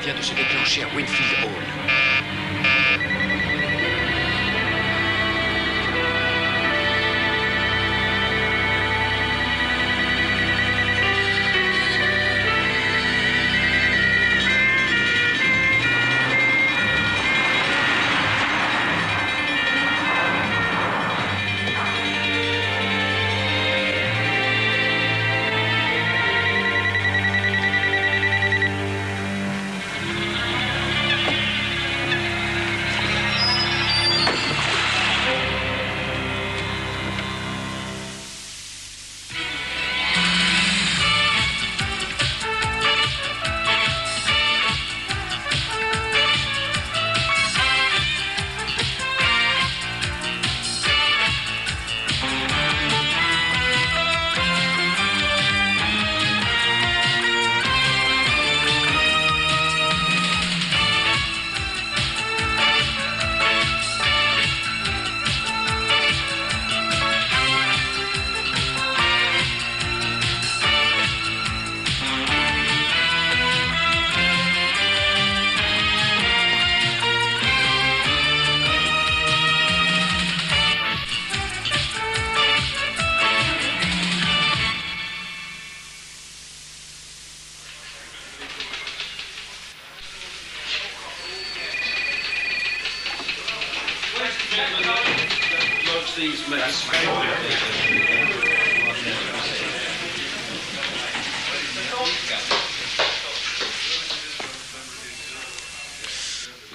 Vient de se déclencher à Winfield Hall.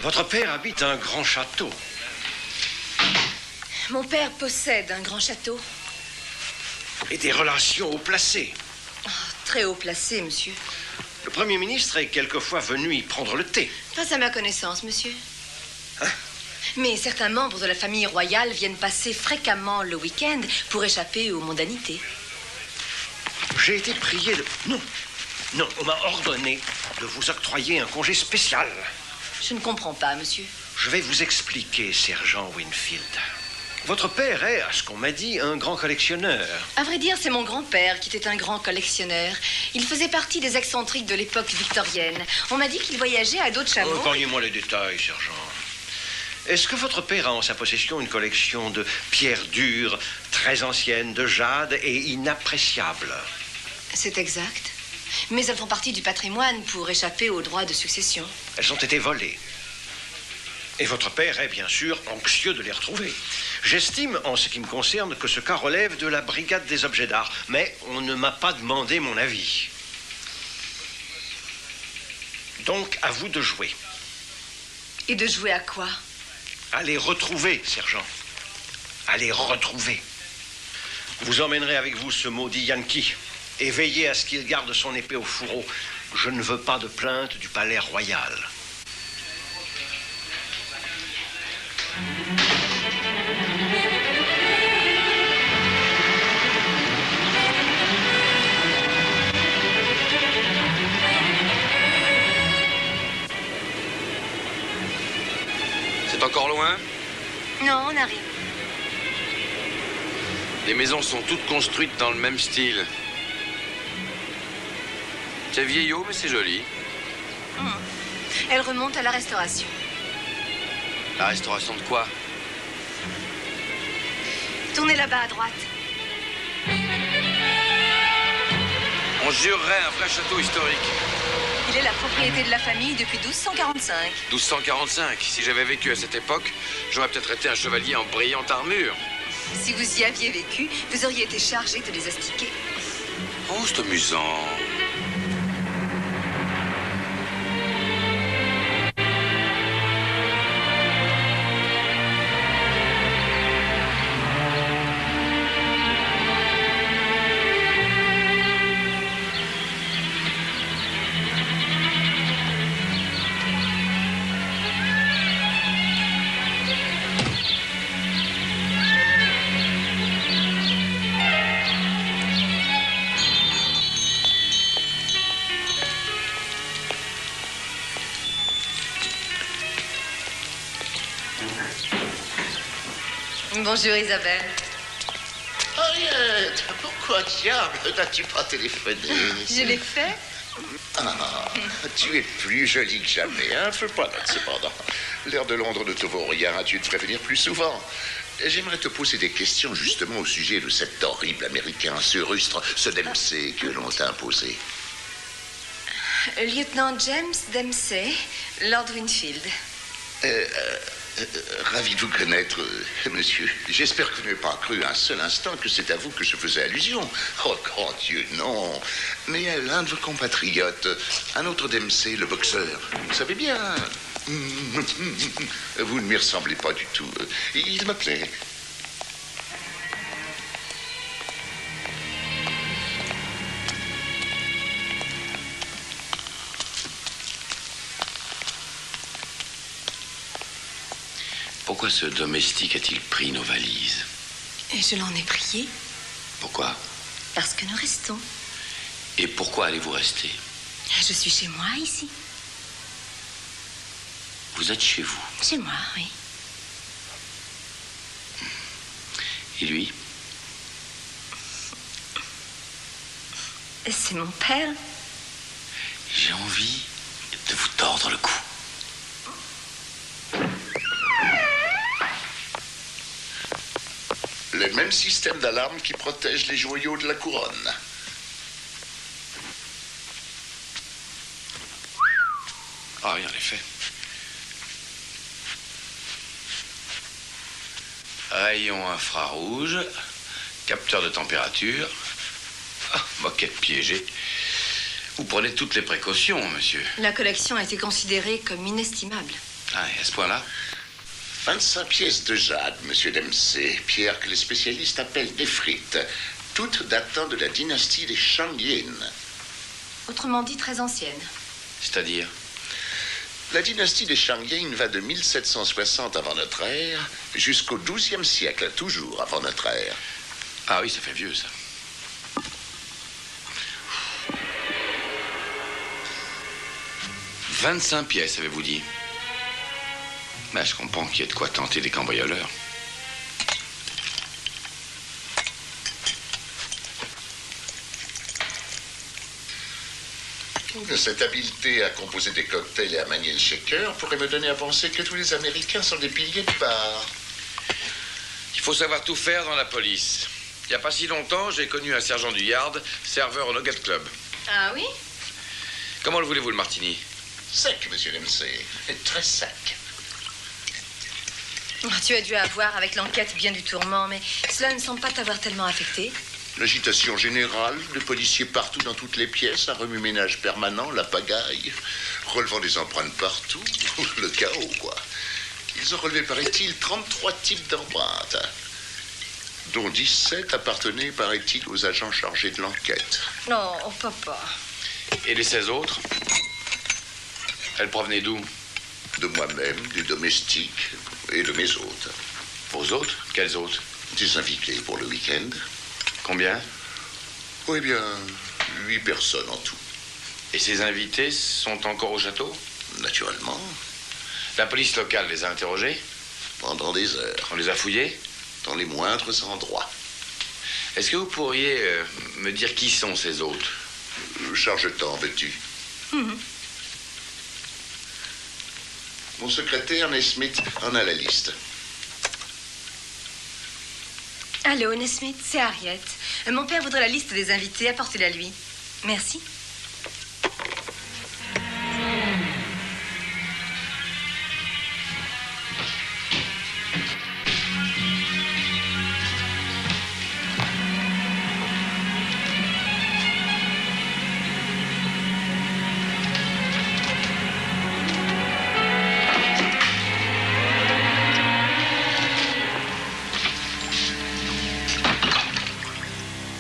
Votre père habite un grand château. Mon père possède un grand château. Et des relations haut placées. Oh, très haut placé, monsieur. Le Premier ministre est quelquefois venu y prendre le thé. Pas à ma connaissance, monsieur. Hein? Mais certains membres de la famille royale viennent passer fréquemment le week-end pour échapper aux mondanités. J'ai été prié de... Non, on m'a ordonné de vous octroyer un congé spécial. Je ne comprends pas, monsieur. Je vais vous expliquer, sergent Winfield. Votre père est, à ce qu'on m'a dit, un grand collectionneur. À vrai dire, c'est mon grand-père qui était un grand collectionneur. Il faisait partie des excentriques de l'époque victorienne. On m'a dit qu'il voyageait à dos de chameau. Épargnez-moi les détails, sergent. Est-ce que votre père a en sa possession une collection de pierres dures, très anciennes, de jade et inappréciables? C'est exact. Mais elles font partie du patrimoine pour échapper aux droits de succession. Elles ont été volées. Et votre père est, bien sûr, anxieux de les retrouver. J'estime, en ce qui me concerne, que ce cas relève de la brigade des objets d'art. Mais on ne m'a pas demandé mon avis. Donc, à vous de jouer. Et de jouer à quoi? À les retrouver, sergent. À les retrouver. Vous emmènerez avec vous ce maudit Yankee et veillez à ce qu'il garde son épée au fourreau. Je ne veux pas de plainte du palais royal. C'est encore loin? Non, on arrive. Les maisons sont toutes construites dans le même style. C'est vieillot, mais c'est joli. Elle remonte à la Restauration. La restauration de quoi? Tournez là-bas à droite. On jurerait un vrai château historique. Il est la propriété de la famille depuis 1245. 1245. Si j'avais vécu à cette époque, j'aurais peut-être été un chevalier en brillante armure. Si vous y aviez vécu, vous auriez été chargé de les astiquer. Oh, c'est amusant. Bonjour Isabelle. Henriette, pourquoi diable n'as-tu pas téléphoné? Je l'ai fait. Ah, tu es plus jolie que jamais, hein? Fais pas note, cependant. L'air de Londres ne te vaut rien, tu devrais venir plus souvent. J'aimerais te poser des questions justement au sujet de cet horrible Américain, ce rustre, ce Dempsey que l'on t'a imposé. Lieutenant James Dempsey, Lord Winfield. Ravi de vous connaître, monsieur. J'espère que vous n'avez pas cru un seul instant que c'est à vous que je faisais allusion. Oh, grand Dieu, non. Mais à l'un de vos compatriotes, un autre Dempsey, le boxeur. Vous savez bien. Vous ne m'y ressemblez pas du tout. Il me plaît. Pourquoi ce domestique a-t-il pris nos valises? Et je l'en ai prié. Pourquoi? Parce que nous restons. Et pourquoi allez-vous rester? Je suis chez moi, ici. Vous êtes chez vous? Chez moi, oui. Et lui? C'est mon père. J'ai envie de vous tordre le cou. Le même système d'alarme qui protège les joyaux de la couronne. Ah oui, en effet. Rayon infrarouge, capteur de température. Ah, moquette piégée. Vous prenez toutes les précautions, monsieur. La collection a été considérée comme inestimable. Ah, et à ce point-là? 25 pièces de jade, monsieur Dempsey, pierre que les spécialistes appellent néphrite, toutes datant de la dynastie des Shang-Yin. Autrement dit, très ancienne. C'est-à-dire? La dynastie des Shang-Yin va de 1760 avant notre ère jusqu'au XIIe siècle, toujours avant notre ère. Ah oui, ça fait vieux, ça. « 25 pièces, avez-vous dit? Ben, je comprends qu'il y ait de quoi tenter des cambrioleurs. Cette habileté à composer des cocktails et à manier le shaker pourrait me donner à penser que tous les Américains sont des piliers de bar. Il faut savoir tout faire dans la police. Il n'y a pas si longtemps, j'ai connu un sergent du Yard, serveur au Nugget Club. Ah oui? Comment le voulez-vous, le martini? Sec, monsieur Dempsey. Très sec. Tu as dû avoir avec l'enquête bien du tourment, mais cela ne semble pas t'avoir tellement affecté. L'agitation générale, les policiers partout dans toutes les pièces, un remue-ménage permanent, la pagaille, relevant des empreintes partout, le chaos, quoi. Ils ont relevé, paraît-il, 33 types d'empreintes, dont 17 appartenaient, paraît-il, aux agents chargés de l'enquête. Non, oh, papa. Et les 16 autres? Elles provenaient d'où? De moi-même, des domestiques et de mes hôtes. Vos autres? Quels autres? Des invités pour le week-end. Combien? Eh bien, 8 personnes en tout. Et ces invités sont encore au château? Naturellement, La police locale les a interrogés? pendant des heures, On les a fouillés? dans les moindres endroits. Est-ce que vous pourriez me dire qui sont ces autres? Charge-t'en, veux-tu? Mon secrétaire, Nesmith, en a la liste. Allô, Nesmith, c'est Harriet. Mon père voudrait la liste des invités. Apportez-la lui. Merci.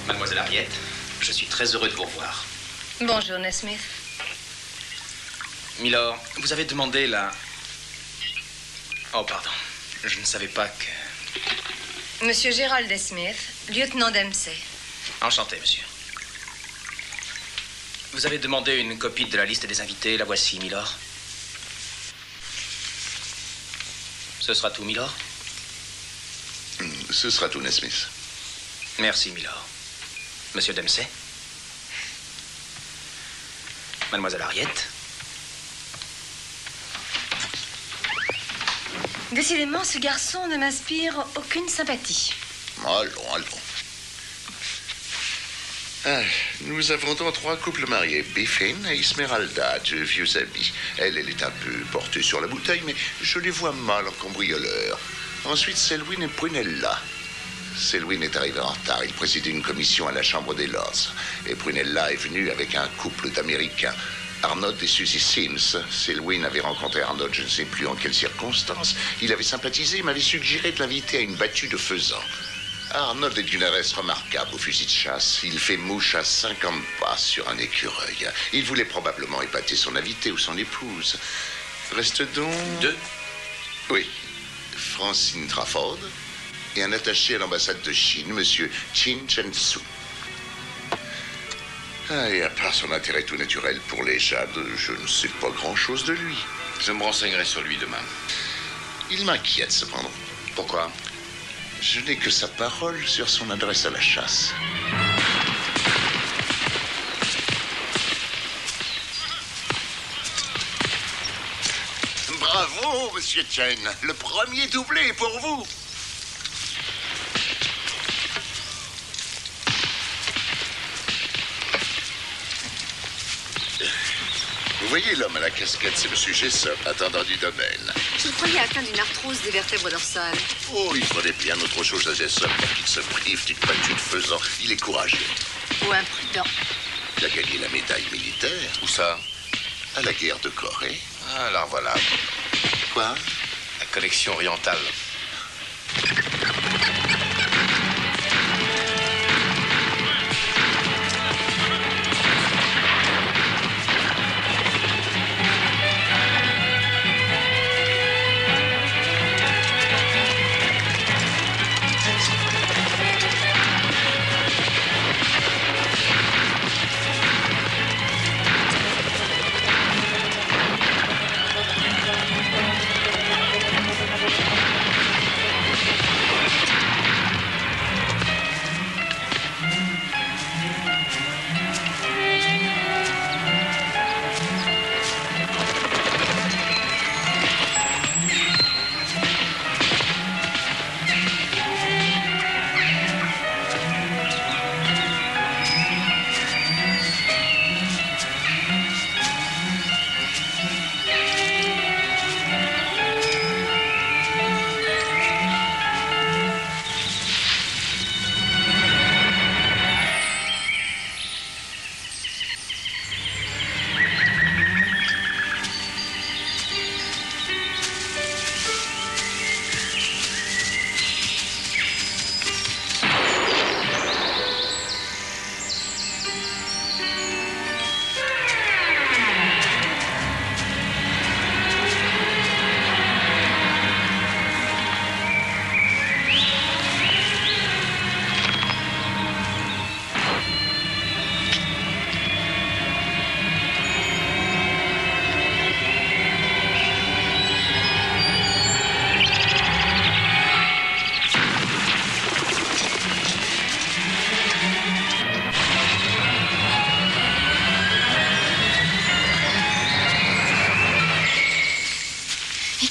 Mademoiselle Harriet, je suis très heureux de vous revoir. Bonjour, Nesmith. Milord, vous avez demandé la... Oh, pardon. Je ne savais pas que... Monsieur Gerald Nesmith, lieutenant Dempsey. Enchanté, monsieur. Vous avez demandé une copie de la liste des invités. La voici, Milord. Ce sera tout, Milord? Ce sera tout, Nesmith. Merci, Milord. Monsieur Dempsey? Mademoiselle Harriet? Décidément, ce garçon ne m'inspire aucune sympathie. Allons, allons. Ah, nous avons donc 3 couples mariés, Biffin et Esmeralda, de vieux amis. Elle est un peu portée sur la bouteille, mais je les vois mal en cambrioleurs. Ensuite, Selwyn et Prunella. Selwyn est arrivé en retard. Il présidait une commission à la Chambre des Lords. Et Prunella est venue avec un couple d'Américains. Arnold et Susie Sims. Selwyn avait rencontré Arnold, je ne sais plus en quelles circonstances. Il avait sympathisé et m'avait suggéré de l'inviter à une battue de faisans. Arnold est d'une adresse remarquable au fusil de chasse. Il fait mouche à 50 pas sur un écureuil. Il voulait probablement épater son invité ou son épouse. Reste donc... 2. Oui. Francine Trafford et un attaché à l'ambassade de Chine, monsieur Chin Chen-Su. Ah, et à part son intérêt tout naturel pour les jades, je ne sais pas grand-chose de lui. Je me renseignerai sur lui demain. Il m'inquiète cependant. Pourquoi? Je n'ai que sa parole sur son adresse à la chasse. Bravo, monsieur Chen. Le premier doublé est pour vous. Vous voyez l'homme à la casquette, c'est monsieur Jessop, attendant du domaine. Je le croyais atteint d'une arthrose des vertèbres dorsales. Oh, il faudrait bien autre chose à Jessop pour qu'il se prive d'une battue de faisant. Il est courageux. Ou imprudent. Il a gagné la médaille militaire Où ça? à la guerre de Corée. Ah, alors voilà. Quoi? La collection orientale.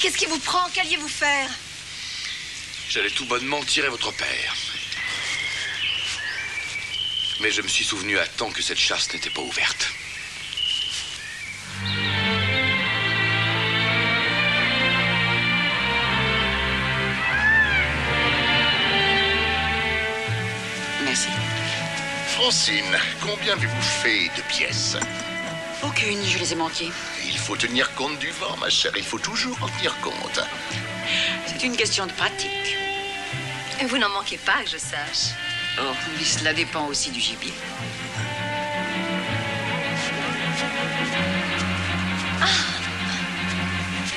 Qu'est-ce qui vous prend? Qu'alliez-vous faire? J'allais tout bonnement tirer votre père. Mais je me suis souvenu à temps que cette chasse n'était pas ouverte. Merci. Francine, combien avez-vous fait de pièces? Aucune, je les ai manquées. Il faut tenir compte du vent, ma chère. Il faut toujours en tenir compte. C'est une question de pratique. Vous n'en manquez pas, que je sache. Oh, mais cela dépend aussi du gibier.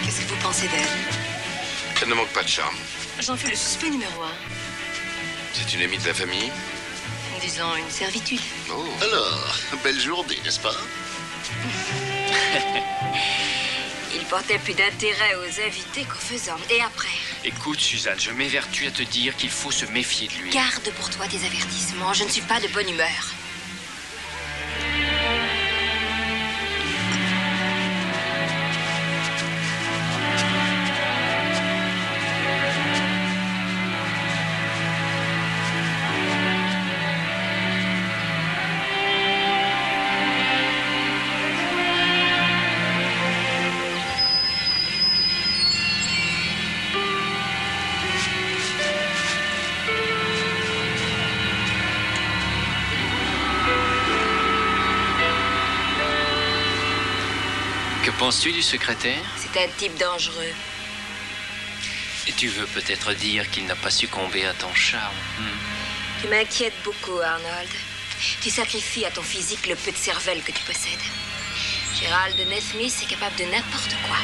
Qu'est-ce que vous pensez d'elle? Elle ne manque pas de charme. J'en fais le suspect numéro 1. C'est une amie de la famille? Disons une servitude. Oh. Alors, belle journée, n'est-ce pas? Il portait plus d'intérêt aux invités qu'aux faisans. Et après? Écoute, Suzanne, je m'évertue à te dire qu'il faut se méfier de lui. Garde pour toi tes avertissements. Je ne suis pas de bonne humeur. Que penses-tu du secrétaire? C'est un type dangereux. Et tu veux peut-être dire qu'il n'a pas succombé à ton charme? Tu m'inquiètes beaucoup, Arnold. Tu sacrifies à ton physique le peu de cervelle que tu possèdes. Gérald Nesmith est capable de n'importe quoi.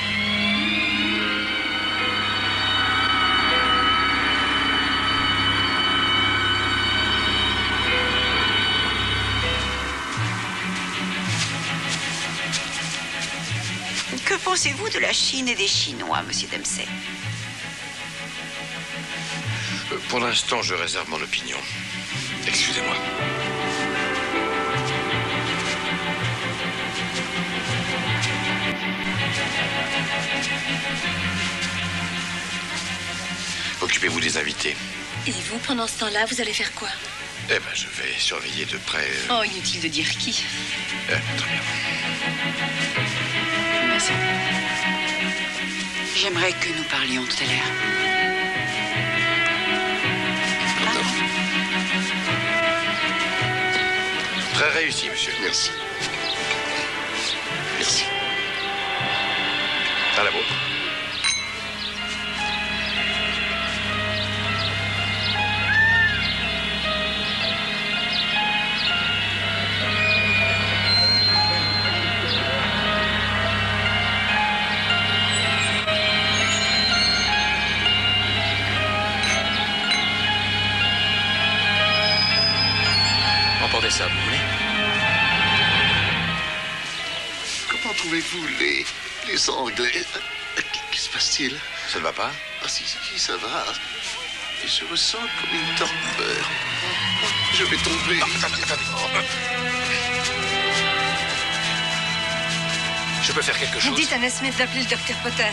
Que pensez-vous de la Chine et des Chinois, monsieur Dempsey? Pour l'instant, je réserve mon opinion. Excusez-moi. Occupez-vous des invités. Et vous, pendant ce temps-là, vous allez faire quoi? Eh ben, je vais surveiller de près. Oh, inutile de dire qui. Très bien. Merci. J'aimerais que nous parlions tout à l'heure. Très réussi, monsieur. Merci. Merci. À la vôtre. Emportez ça, vous voulez? Comment trouvez-vous les Anglais? Qu'est-ce qui se passe-t-il? Ça ne va pas? Ah si, ça va. Et je me sens comme une torpeur. Je vais tomber. Je peux faire quelque chose? Dites à Nesmith d'appeler le docteur Potter.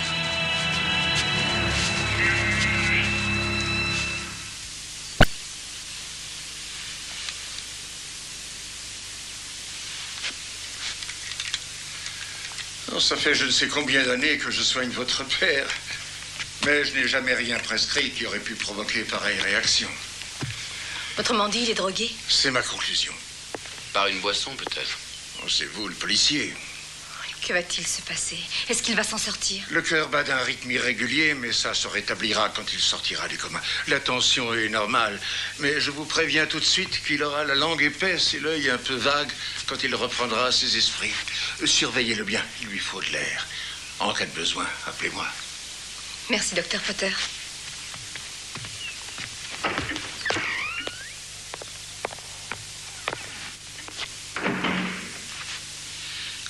Ça fait je ne sais combien d'années que je soigne votre père. Mais je n'ai jamais rien prescrit qui aurait pu provoquer pareille réaction. Autrement dit, il est drogué. C'est ma conclusion. Par une boisson, peut-être. Oh, c'est vous, le policier. Que va-t-il se passer? Est-ce qu'il va s'en sortir? Le cœur bat d'un rythme irrégulier, mais ça se rétablira quand il sortira du coma. La tension est normale, mais je vous préviens tout de suite qu'il aura la langue épaisse et l'œil un peu vague quand il reprendra ses esprits. Surveillez-le bien, il lui faut de l'air. En cas de besoin, appelez-moi. Merci, docteur Potter.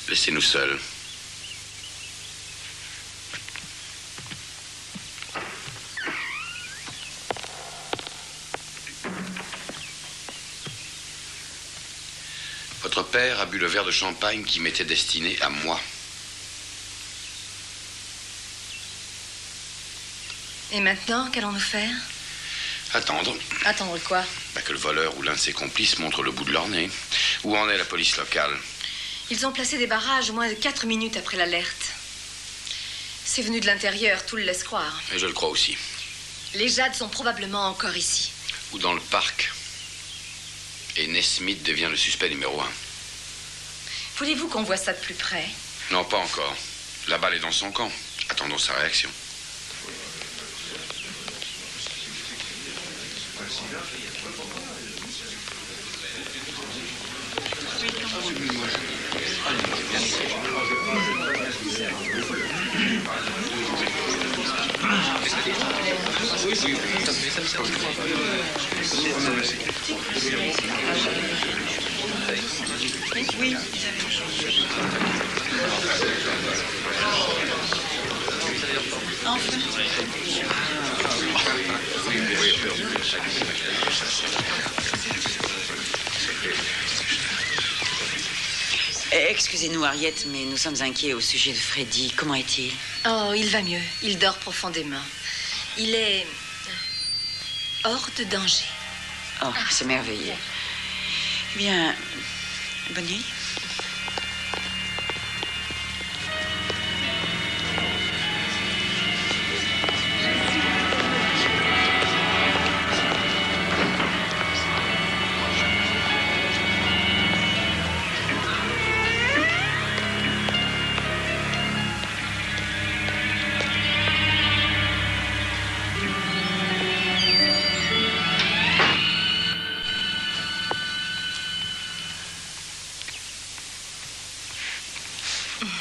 Laissez-nous seuls. Votre père a bu le verre de champagne qui m'était destiné à moi. Et maintenant, qu'allons-nous faire? Attendre. Attendre quoi? Que le voleur ou l'un de ses complices montre le bout de leur nez. Où en est la police locale? Ils ont placé des barrages moins de 4 minutes après l'alerte. C'est venu de l'intérieur, tout le laisse croire. Et je le crois aussi. Les Jades sont probablement encore ici. Ou dans le parc. Et Nesmith devient le suspect numéro 1. Voulez-vous qu'on voit ça de plus près? Non, pas encore. La balle est dans son camp. Attendons sa réaction. Oui. Enfin. Excusez-nous, Harriet, mais nous sommes inquiets au sujet de Freddy. Comment est-il? Oh, il va mieux. Il dort profondément. Il est hors de danger. Oh, c'est merveilleux. Eh bien, bonne nuit.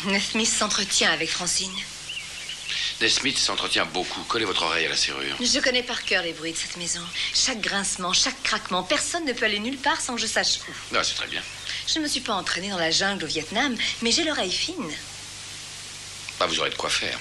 Nesmith s'entretient avec Francine. Nesmith s'entretient beaucoup. Collez votre oreille à la serrure. Je connais par cœur les bruits de cette maison. Chaque grincement, chaque craquement. Personne ne peut aller nulle part sans que je sache où. Ah, c'est très bien. Je ne me suis pas entraînée dans la jungle au Vietnam, mais j'ai l'oreille fine. Bah, vous aurez de quoi faire.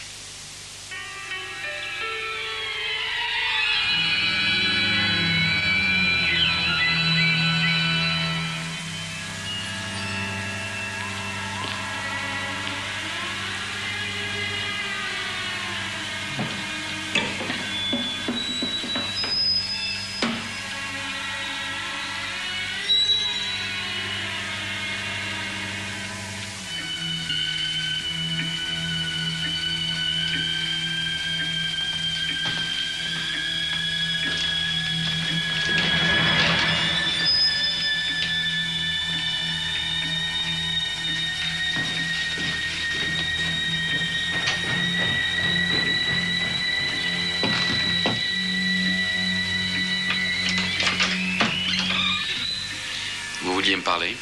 Vous vouliez me parler?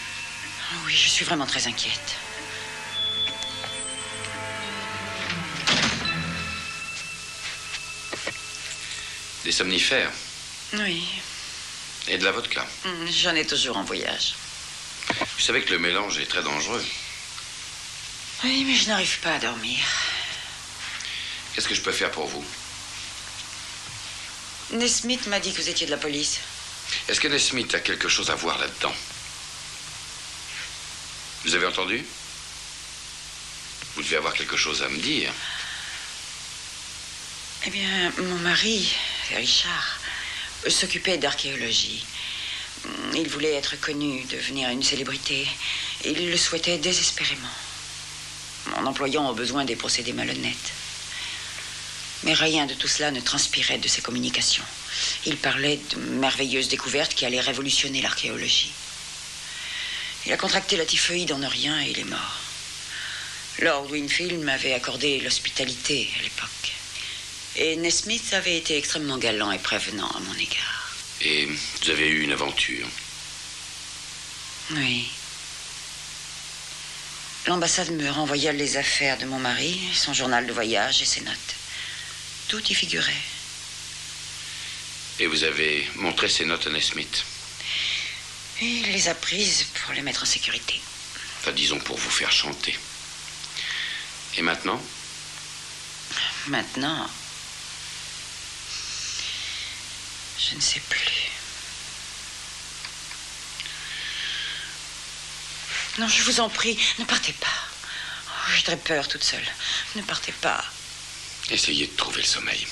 Oui, je suis vraiment très inquiète. Des somnifères? Oui. Et de la vodka? J'en ai toujours en voyage. Vous savez que le mélange est très dangereux. Oui, mais je n'arrive pas à dormir. Qu'est-ce que je peux faire pour vous? Nesmith m'a dit que vous étiez de la police. Est-ce que Nesmith a quelque chose à voir là-dedans? Vous avez entendu? Vous devez avoir quelque chose à me dire. Eh bien, mon mari, Richard, s'occupait d'archéologie. Il voulait être connu, devenir une célébrité. Il le souhaitait désespérément. En employant au besoin des procédés malhonnêtes. Mais rien de tout cela ne transpirait de ses communications. Il parlait de merveilleuses découvertes qui allaient révolutionner l'archéologie. Il a contracté la typhoïde en Orient et il est mort. Lord Winfield m'avait accordé l'hospitalité à l'époque. Et Nesmith avait été extrêmement galant et prévenant à mon égard. Et vous avez eu une aventure? Oui. L'ambassade me renvoya les affaires de mon mari, son journal de voyage et ses notes. Tout y figurait. Et vous avez montré ces notes à Nesmith? Et il les a prises pour les mettre en sécurité. Enfin, disons pour vous faire chanter. Et maintenant? Maintenant, je ne sais plus. Non, je vous en prie, ne partez pas. Oh, j'ai très peur toute seule. Ne partez pas. Essayez de trouver le sommeil.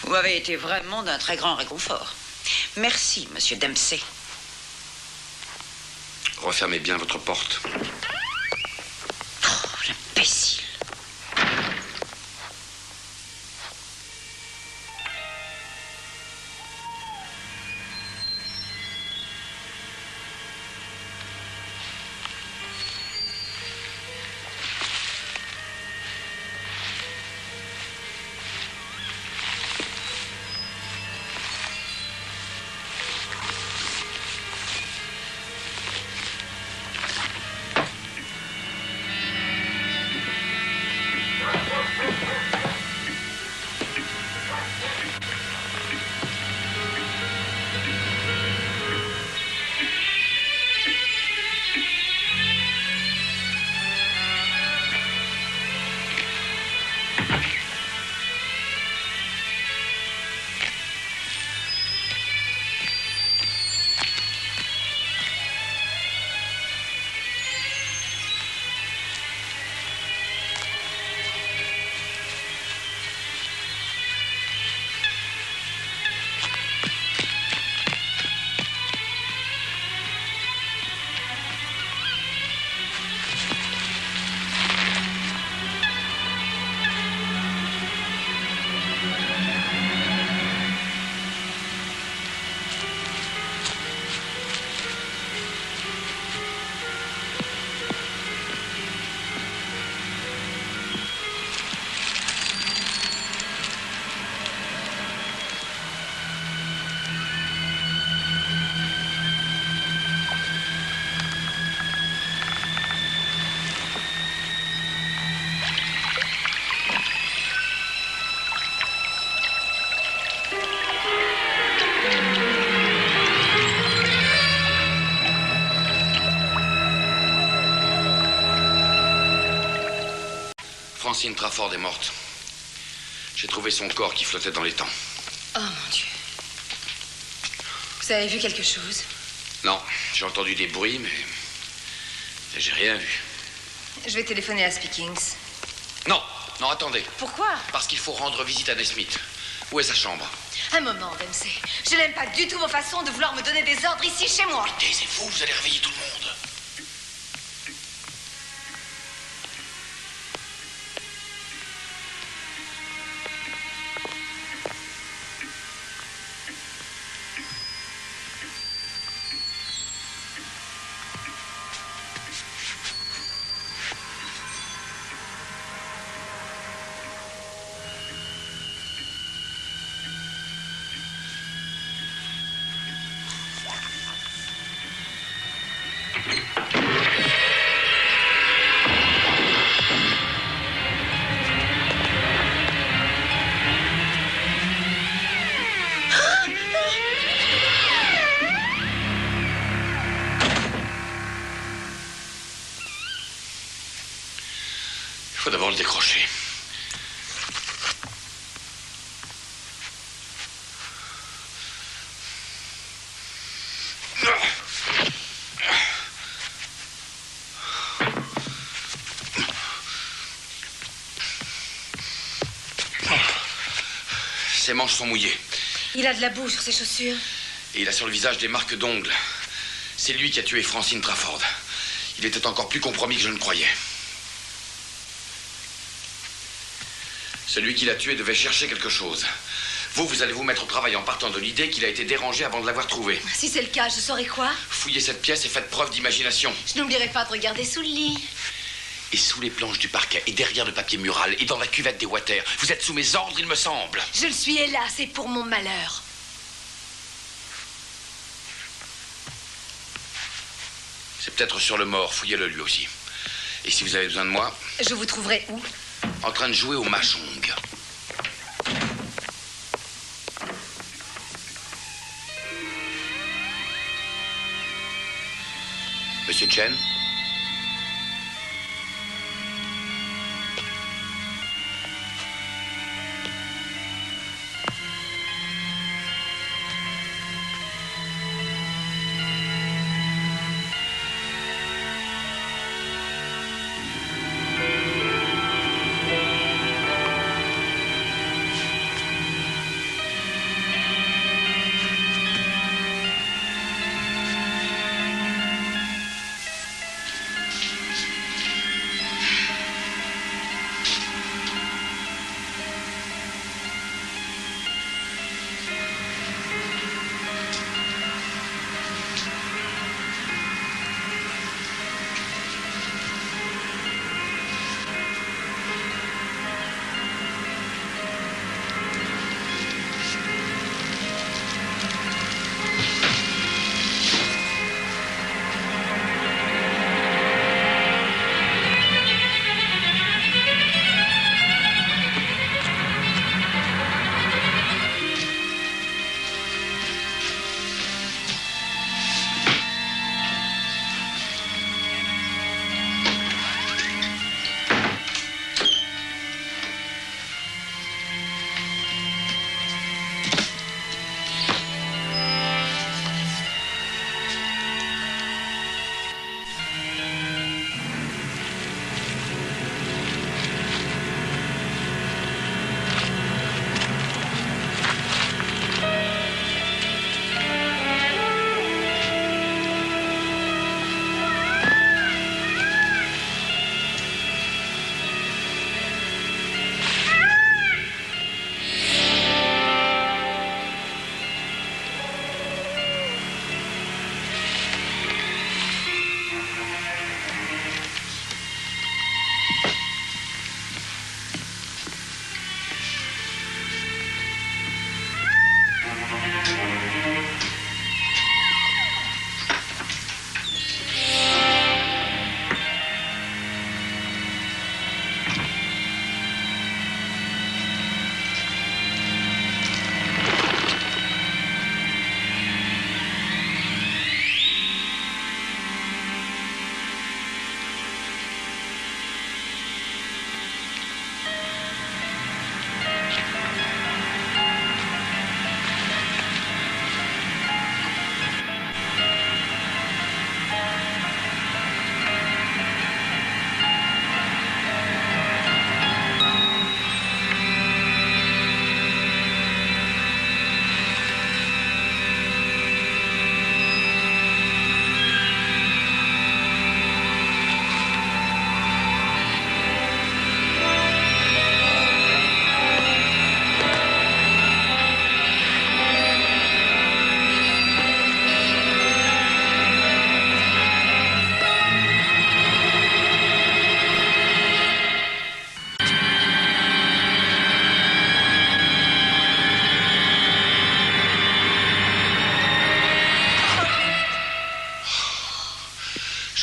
Ou m'avez été vraiment d'un très grand réconfort. Merci, monsieur Dempsey. Refermez bien votre porte. Oh, l'imbécile. Francine Trafford est morte. J'ai trouvé son corps qui flottait dans l'étang. Oh, mon Dieu. Vous avez vu quelque chose? Non, j'ai entendu des bruits, mais j'ai rien vu. Je vais téléphoner à Speakings. Non, non, attendez. Pourquoi? Parce qu'il faut rendre visite à Nesmith. Où est sa chambre? Un moment, Dempsey. Je n'aime pas du tout vos façons de vouloir me donner des ordres ici chez moi. Taisez-vous, vous allez réveiller tout le monde. Il faut d'abord le décrocher. Ses manches sont mouillées. Il a de la boue sur ses chaussures. Et il a sur le visage des marques d'ongles. C'est lui qui a tué Francine Trafford. Il était encore plus compromis que je ne croyais. Celui qui l'a tué devait chercher quelque chose. Vous allez vous mettre au travail en partant de l'idée qu'il a été dérangé avant de l'avoir trouvé. Si c'est le cas, je saurai quoi? Fouillez cette pièce et faites preuve d'imagination. Je n'oublierai pas de regarder sous le lit. Et sous les planches du parquet, et derrière le papier mural, et dans la cuvette des water. Vous êtes sous mes ordres, il me semble. Je le suis, hélas, c'est pour mon malheur. C'est peut-être sur le mort, fouillez-le lui aussi. Et si vous avez besoin de moi... Je vous trouverai où? En train de jouer au mahjong. Monsieur Chen?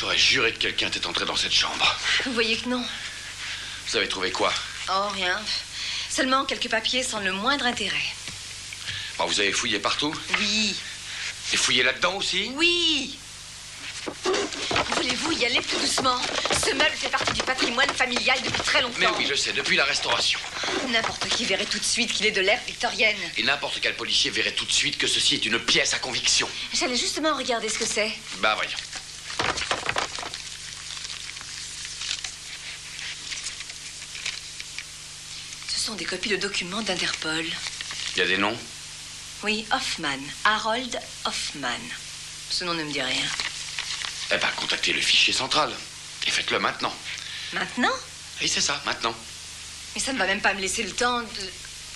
saurais jurer que quelqu'un était entré dans cette chambre. Vous voyez que non. Vous avez trouvé quoi? Oh, rien. Seulement quelques papiers sans le moindre intérêt. Bon, vous avez fouillé partout? Oui. Et fouillé là-dedans aussi? Oui. Voulez-vous y aller plus doucement? Ce meuble fait partie du patrimoine familial depuis très longtemps. Mais oui, je sais, depuis la Restauration. N'importe qui verrait tout de suite qu'il est de l'ère victorienne. Et n'importe quel policier verrait tout de suite que ceci est une pièce à conviction. J'allais justement regarder ce que c'est. Bah, voyons. Ce sont des copies de documents d'Interpol. Il y a des noms? Oui, Hoffman. Harold Hoffman. Ce nom ne me dit rien. Eh ben, contactez le fichier central. Et faites-le maintenant. Maintenant? Oui, c'est ça, maintenant. Mais ça ne va même pas me laisser le temps de...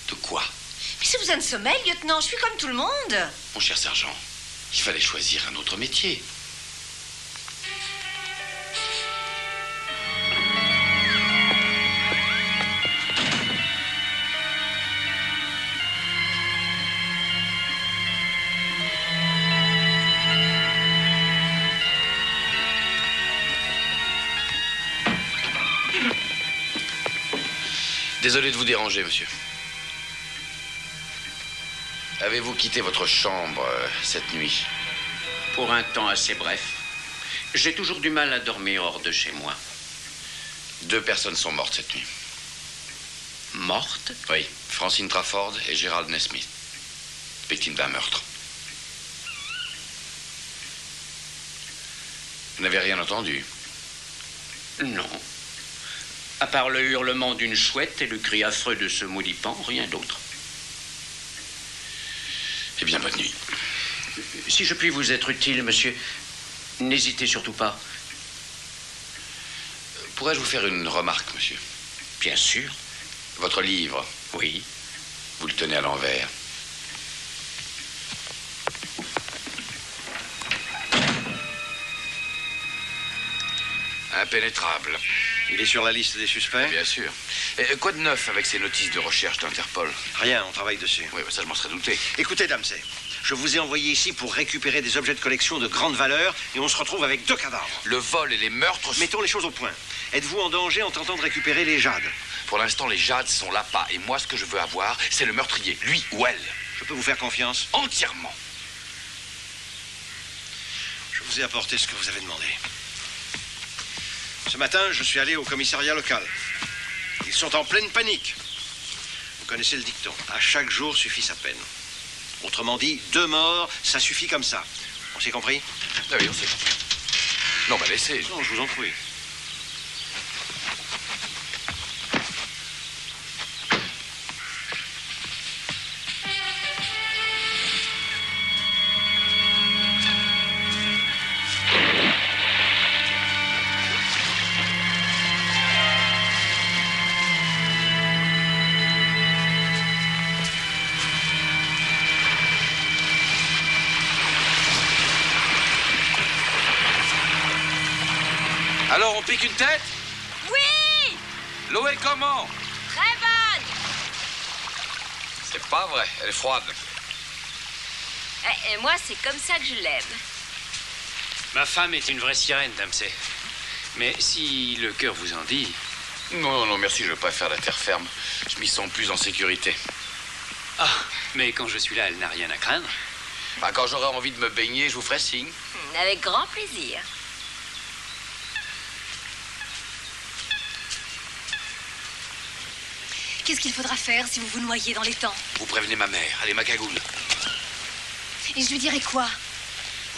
De quoi? Mais si vous avez un sommeil, lieutenant, je suis comme tout le monde. Mon cher sergent, il fallait choisir un autre métier. Désolé de vous déranger, monsieur. Avez-vous quitté votre chambre cette nuit? Pour un temps assez bref. J'ai toujours du mal à dormir hors de chez moi. 2 personnes sont mortes cette nuit. Mortes? Oui, Francine Trafford et Gerald Nesmith, victimes d'un meurtre. Vous n'avez rien entendu? Non. À part le hurlement d'une chouette et le cri affreux de ce maudit pan, rien d'autre. Eh bien, bonne nuit. Si je puis vous être utile, monsieur, n'hésitez surtout pas. Pourrais-je vous faire une remarque, monsieur? Bien sûr. Votre livre. Oui. Vous le tenez à l'envers. Impénétrable. Il est sur la liste des suspects? Bien sûr. Et quoi de neuf avec ces notices de recherche d'Interpol? Rien, on travaille dessus. Oui, bah ça, je m'en serais douté. Écoutez, Damsey, je vous ai envoyé ici pour récupérer des objets de collection de grande valeur et on se retrouve avec 2 cadavres. Le vol et les meurtres... Mettons les choses au point. Êtes-vous en danger en tentant de récupérer les jades? Pour l'instant, les jades sont là-bas. Et moi, ce que je veux avoir, c'est le meurtrier. Lui ou elle. Je peux vous faire confiance? Entièrement. Je vous ai apporté ce que vous avez demandé. Ce matin, je suis allé au commissariat local. Ils sont en pleine panique. Vous connaissez le dicton. À chaque jour suffit sa peine. Autrement dit, 2 morts, ça suffit comme ça. On s'est compris? Ah oui, on s'est compris. Non, bah laissez. Non, je vous en prie. Alors, on pique une tête? Oui! L'eau est comment? Très bonne! C'est pas vrai, elle est froide. Et moi, c'est comme ça que je l'aime. Ma femme est une vraie sirène, Damsey. Mais si le cœur vous en dit... Non, non, merci, je préfère la terre ferme. Je m'y sens plus en sécurité. Ah, mais quand je suis là, elle n'a rien à craindre. Bah, quand j'aurai envie de me baigner, je vous ferai signe. Avec grand plaisir. Qu'est-ce qu'il faudra faire si vous vous noyez dans l'étang? Vous prévenez ma mère, allez, ma cagoule. Et je lui dirai quoi?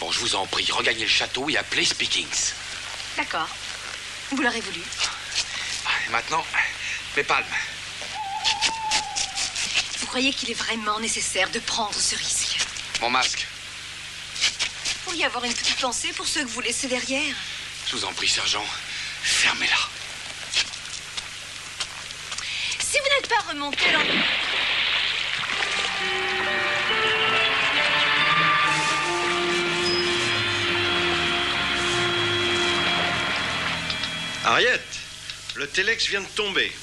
Bon, je vous en prie, regagnez le château et appelez Speakings. D'accord. Vous l'aurez voulu. Et maintenant, mes palmes. Vous croyez qu'il est vraiment nécessaire de prendre ce risque? Mon masque. Vous pourriez avoir une petite pensée pour ceux que vous laissez derrière. Je vous en prie, sergent, fermez-la. Si vous n'êtes pas remonté dans... Harriet, le téléx vient de tomber.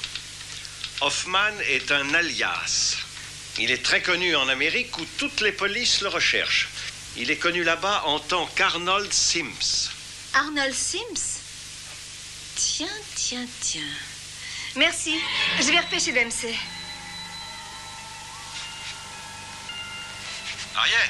Hoffman est un alias. Il est très connu en Amérique où toutes les polices le recherchent. Il est connu là-bas en tant qu'Arnold Sims. Arnold Sims? Tiens, tiens, tiens. Merci. Je vais repêcher le MC. Ariel!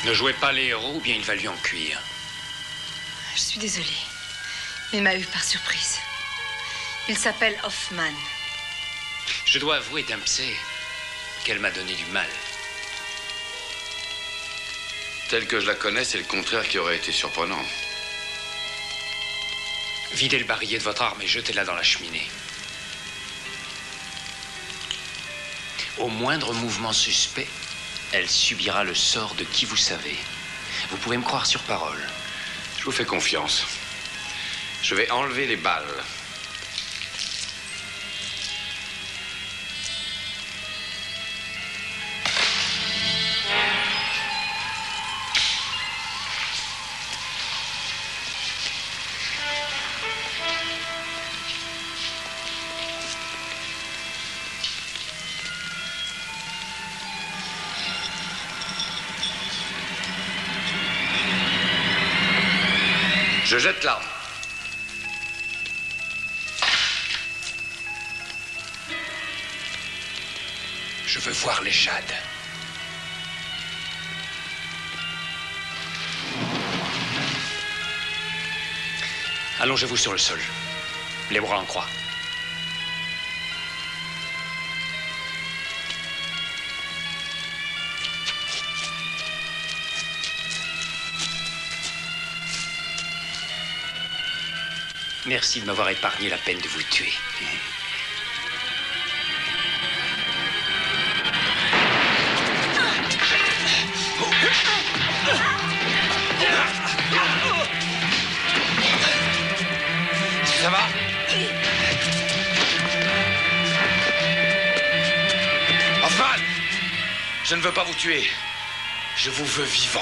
Ne jouez pas les héros, ou bien il va lui en cuire. Je suis désolée. Il m'a eu par surprise. Il s'appelle Hoffman. Je dois avouer, Dempsey, qu'elle m'a donné du mal. Telle que je la connais, c'est le contraire qui aurait été surprenant. Videz le barillet de votre arme et jetez-la dans la cheminée. Au moindre mouvement suspect, elle subira le sort de qui vous savez. Vous pouvez me croire sur parole. Je vous fais confiance. Je vais enlever les balles. Je jette l'arme. Je veux voir les jades. Allongez-vous sur le sol. Les bras en croix. Merci de m'avoir épargné la peine de vous tuer. Ça va? Hoffman! Je ne veux pas vous tuer. Je vous veux vivant.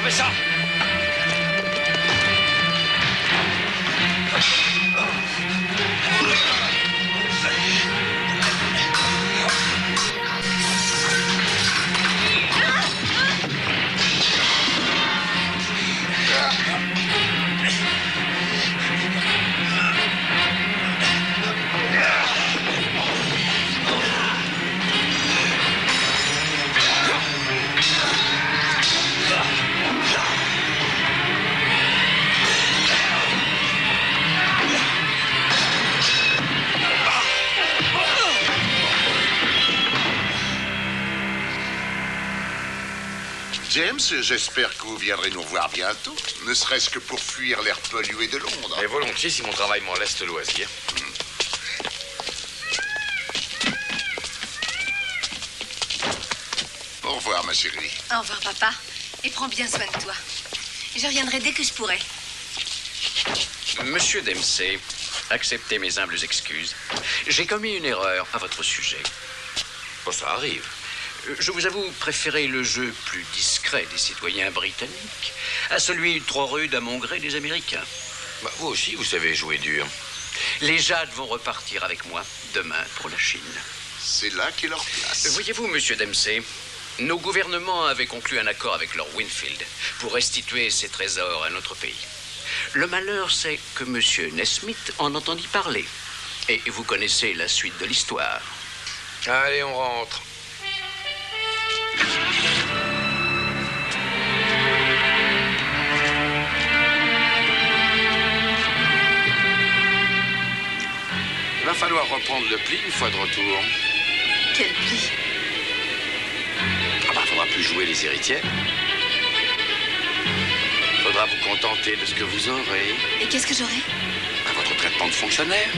Attrapez ça! James, j'espère que vous viendrez nous voir bientôt, ne serait-ce que pour fuir l'air pollué de Londres. Et volontiers si mon travail m'en laisse le loisir. Au revoir, ma chérie. Au revoir, papa. Et prends bien soin de toi. Je reviendrai dès que je pourrai. Monsieur Dempsey, acceptez mes humbles excuses. J'ai commis une erreur à votre sujet. Bon, ça arrive. Je vous avoue préférer le jeu plus discret des citoyens britanniques à celui trop rude à mon gré des Américains. Bah, vous aussi, vous savez jouer dur. Les Jades vont repartir avec moi demain pour la Chine. C'est là qu'est leur place. Voyez-vous, monsieur Dempsey, nos gouvernements avaient conclu un accord avec Lord Winfield pour restituer ces trésors à notre pays. Le malheur, c'est que monsieur Nesmith en entendit parler. Et vous connaissez la suite de l'histoire. Allez, on rentre. Il va falloir reprendre le pli une fois de retour. Quel pli? Ah bah, faudra plus jouer les héritières. Faudra vous contenter de ce que vous aurez. Et qu'est-ce que j'aurai? Bah, votre traitement de fonctionnaire.